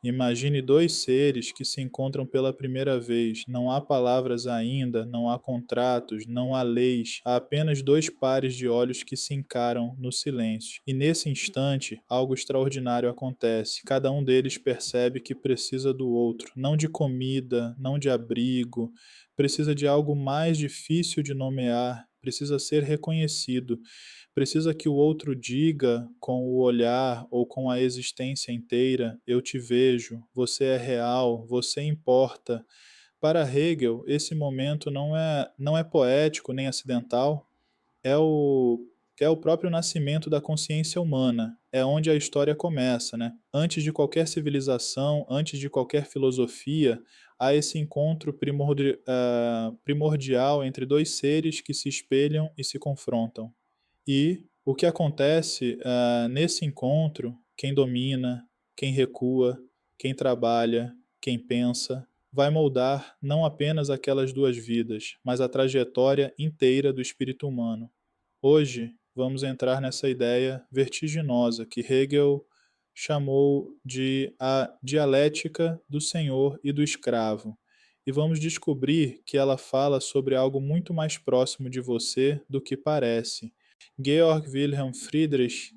Imagine dois seres que se encontram pela primeira vez. Não há palavras ainda, não há contratos, não há leis. Há apenas dois pares de olhos que se encaram no silêncio. E nesse instante, algo extraordinário acontece. Cada um deles percebe que precisa do outro, não de comida, não de abrigo, precisa de algo mais difícil de nomear, precisa ser reconhecido. Precisa que o outro diga com o olhar ou com a existência inteira: eu te vejo, você é real, você importa. Para Hegel, esse momento não é poético nem acidental, é o, é o próprio nascimento da consciência humana, é onde a história começa, né? Antes de qualquer civilização, antes de qualquer filosofia, há esse encontro primordial entre dois seres que se espelham e se confrontam. E o que acontece nesse encontro, quem domina, quem recua, quem trabalha, quem pensa, vai moldar não apenas aquelas duas vidas, mas a trajetória inteira do espírito humano. Hoje, vamos entrar nessa ideia vertiginosa que Hegel chamou de a dialética do senhor e do escravo. E vamos descobrir que ela fala sobre algo muito mais próximo de você do que parece. Georg Wilhelm Friedrich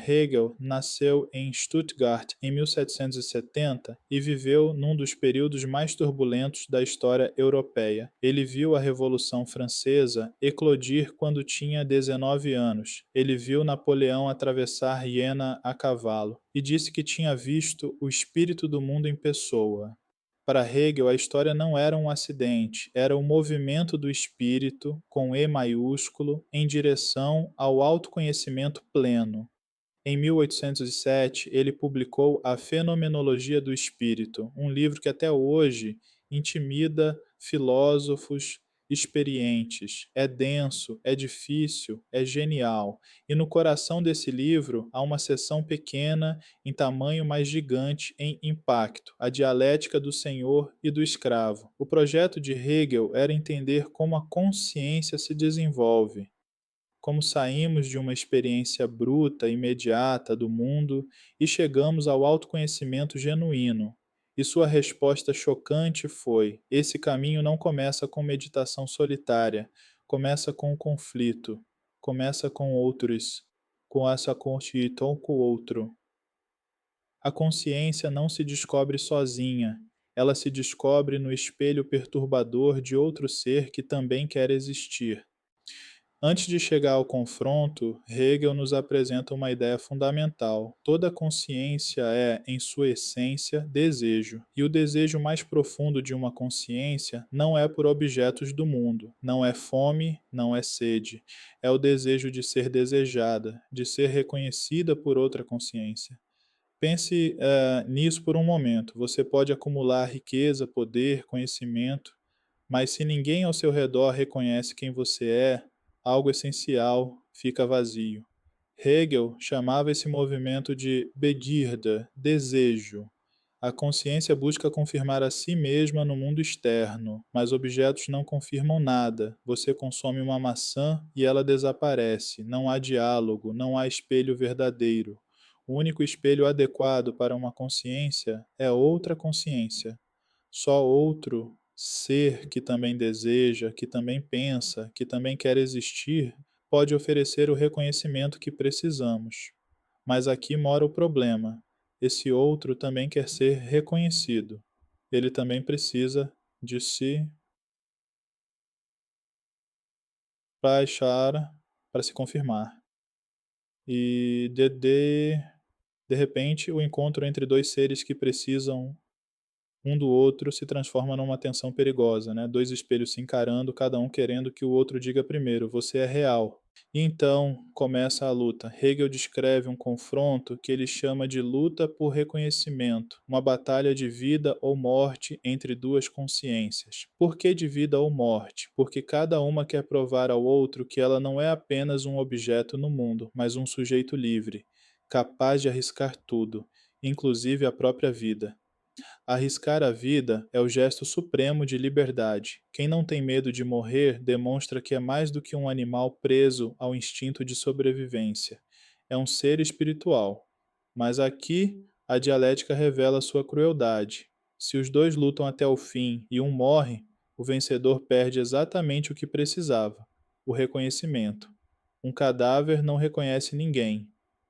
Hegel nasceu em Stuttgart em 1770 e viveu num dos períodos mais turbulentos da história europeia. Ele viu a Revolução Francesa eclodir quando tinha 19 anos. Ele viu Napoleão atravessar Iena a cavalo e disse que tinha visto o espírito do mundo em pessoa. Para Hegel, a história não era um acidente, era o movimento do espírito, com E maiúsculo, em direção ao autoconhecimento pleno. Em 1807, ele publicou A Fenomenologia do Espírito, um livro que até hoje intimida filósofos experientes. É denso, é difícil, é genial. E no coração desse livro há uma seção pequena, em tamanho mais gigante, em impacto, a dialética do senhor e do escravo. O projeto de Hegel era entender como a consciência se desenvolve, como saímos de uma experiência bruta, imediata do mundo e chegamos ao autoconhecimento genuíno. E sua resposta chocante foi: esse caminho não começa com meditação solitária, começa com o conflito, começa com outros, com essa constituição com o outro. A consciência não se descobre sozinha, ela se descobre no espelho perturbador de outro ser que também quer existir. Antes de chegar ao confronto, Hegel nos apresenta uma ideia fundamental. Toda consciência é, em sua essência, desejo. E o desejo mais profundo de uma consciência não é por objetos do mundo, não é fome, não é sede. É o desejo de ser desejada, de ser reconhecida por outra consciência. Pense nisso por um momento. Você pode acumular riqueza, poder, conhecimento, mas se ninguém ao seu redor reconhece quem você é, algo essencial fica vazio. Hegel chamava esse movimento de Begierde, desejo. A consciência busca confirmar a si mesma no mundo externo, mas objetos não confirmam nada. Você consome uma maçã e ela desaparece. Não há diálogo, não há espelho verdadeiro. O único espelho adequado para uma consciência é outra consciência. Só outro ser que também deseja, que também pensa, que também quer existir, pode oferecer o reconhecimento que precisamos. Mas aqui mora o problema. Esse outro também quer ser reconhecido. Ele também precisa de si para achar, para se confirmar. E de repente, o encontro entre dois seres que precisam um do outro se transforma numa tensão perigosa, né? Dois espelhos se encarando, cada um querendo que o outro diga primeiro: você é real. E então começa a luta. Hegel descreve um confronto que ele chama de luta por reconhecimento, uma batalha de vida ou morte entre duas consciências. Por que de vida ou morte? Porque cada uma quer provar ao outro que ela não é apenas um objeto no mundo, mas um sujeito livre, capaz de arriscar tudo, inclusive a própria vida. Arriscar a vida é o gesto supremo de liberdade. Quem não tem medo de morrer demonstra que é mais do que um animal preso ao instinto de sobrevivência. É um ser espiritual. Mas aqui a dialética revela sua crueldade. Se os dois lutam até o fim e um morre, o vencedor perde exatamente o que precisava: o reconhecimento. Um cadáver não reconhece ninguém.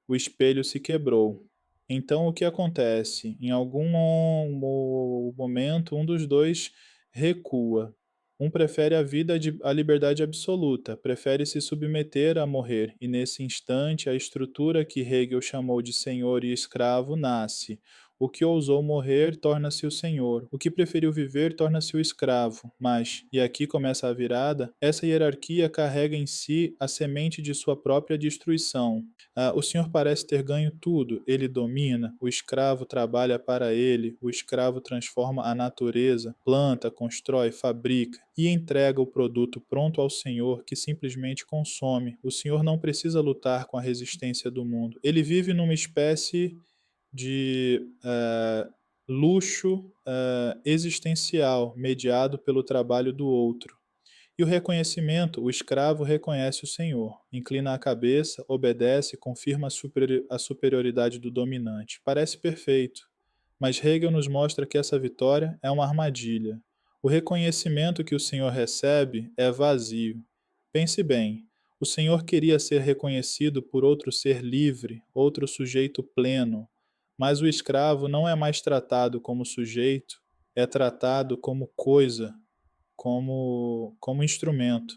O espelho se quebrou. Então o que acontece? Em algum momento, um dos dois recua. Um prefere a vida à liberdade absoluta, prefere se submeter a morrer, e nesse instante a estrutura que Hegel chamou de senhor e escravo nasce. O que ousou morrer torna-se o senhor, o que preferiu viver torna-se o escravo. Mas, e aqui começa a virada, essa hierarquia carrega em si a semente de sua própria destruição. O senhor parece ter ganho tudo, ele domina, o escravo trabalha para ele, o escravo transforma a natureza, planta, constrói, fabrica e entrega o produto pronto ao senhor que simplesmente consome. O senhor não precisa lutar com a resistência do mundo. Ele vive numa espécie de luxo existencial mediado pelo trabalho do outro. E o reconhecimento, o escravo reconhece o senhor, inclina a cabeça, obedece, confirma a superioridade do dominante. Parece perfeito, mas Hegel nos mostra que essa vitória é uma armadilha. O reconhecimento que o senhor recebe é vazio. Pense bem, o senhor queria ser reconhecido por outro ser livre, outro sujeito pleno, mas o escravo não é mais tratado como sujeito, é tratado como coisa, como instrumento.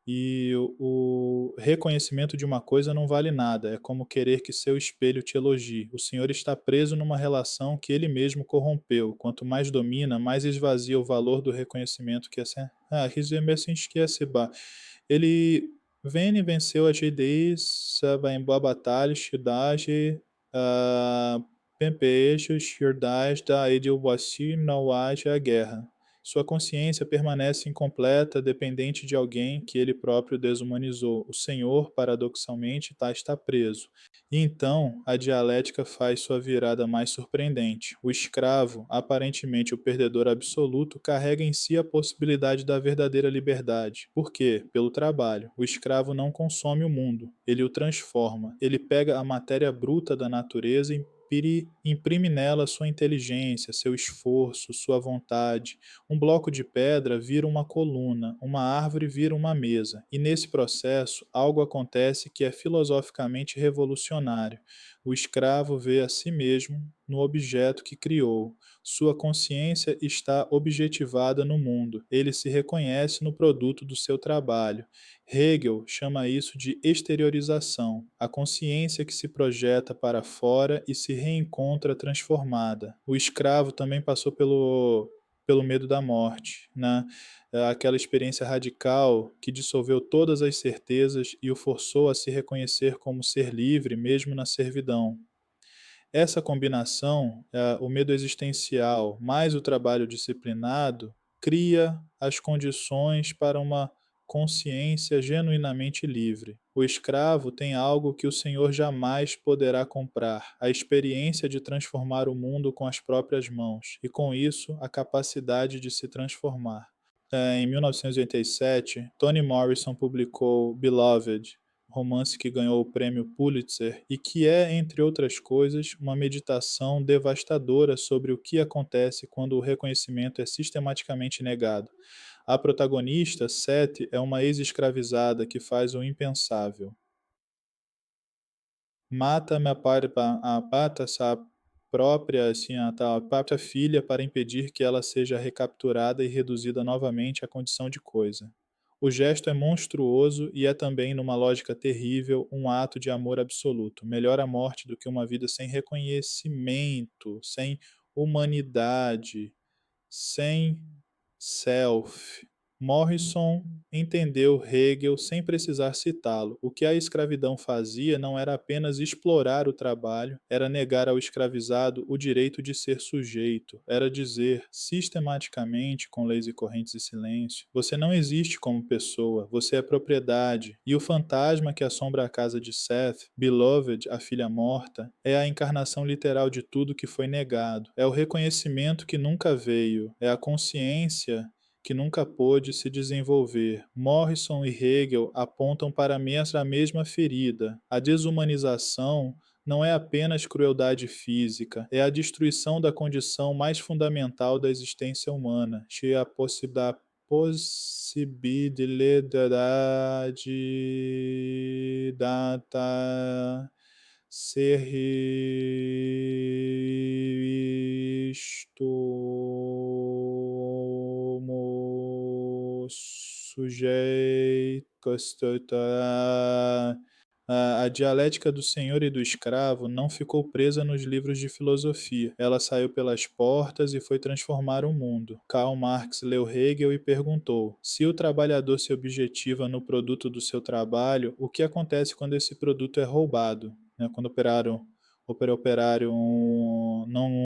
E o reconhecimento de uma coisa não vale nada, é como querer que seu espelho te elogie. O senhor está preso numa relação que ele mesmo corrompeu. Quanto mais domina, mais esvazia o valor do reconhecimento que esquece. Ele venceu a GDI, sabe, em boa batalha, cidade, pempejos, verdade, da Edilboci, não haja guerra. Sua consciência permanece incompleta, dependente de alguém que ele próprio desumanizou. O senhor, paradoxalmente, está preso. E então, a dialética faz sua virada mais surpreendente. O escravo, aparentemente o perdedor absoluto, carrega em si a possibilidade da verdadeira liberdade. Por quê? Pelo trabalho. O escravo não consome o mundo, ele o transforma. Ele pega a matéria bruta da natureza e imprime nela sua inteligência, seu esforço, sua vontade. Um bloco de pedra vira uma coluna, uma árvore vira uma mesa, e nesse processo algo acontece que é filosoficamente revolucionário. O escravo vê a si mesmo no objeto que criou. Sua consciência está objetivada no mundo. Ele se reconhece no produto do seu trabalho. Hegel chama isso de exteriorização, a consciência que se projeta para fora e se reencontra transformada. O escravo também passou pelo medo da morte, né? Aquela experiência radical que dissolveu todas as certezas e o forçou a se reconhecer como ser livre, mesmo na servidão. Essa combinação, o medo existencial mais o trabalho disciplinado, cria as condições para uma consciência genuinamente livre. O escravo tem algo que o senhor jamais poderá comprar: a experiência de transformar o mundo com as próprias mãos, e com isso, a capacidade de se transformar. Em 1987, Toni Morrison publicou Beloved, romance que ganhou o prêmio Pulitzer e que é, entre outras coisas, uma meditação devastadora sobre o que acontece quando o reconhecimento é sistematicamente negado. A protagonista, Seth, é uma ex-escravizada que faz o impensável. Mata sua própria, assim, a própria filha para impedir que ela seja recapturada e reduzida novamente à condição de coisa. O gesto é monstruoso e é também, numa lógica terrível, um ato de amor absoluto. Melhor a morte do que uma vida sem reconhecimento, sem humanidade, sem self. Morrison entendeu Hegel sem precisar citá-lo. O que a escravidão fazia não era apenas explorar o trabalho, era negar ao escravizado o direito de ser sujeito, era dizer, sistematicamente, com leis e correntes e silêncio, você não existe como pessoa, você é propriedade. E o fantasma que assombra a casa de Seth, Beloved, a filha morta, é a encarnação literal de tudo que foi negado. É o reconhecimento que nunca veio, é a consciência que nunca pôde se desenvolver. Morrison e Hegel apontam para a mesma ferida. A desumanização não é apenas crueldade física, é a destruição da condição mais fundamental da existência humana, a possibilidade da ser isto sujeito a dialética do senhor e do escravo não ficou presa nos livros de filosofia. Ela saiu pelas portas e foi transformar o mundo. Karl Marx leu Hegel e perguntou: se o trabalhador se objetiva no produto do seu trabalho, o que acontece quando esse produto é roubado? Quando o operário não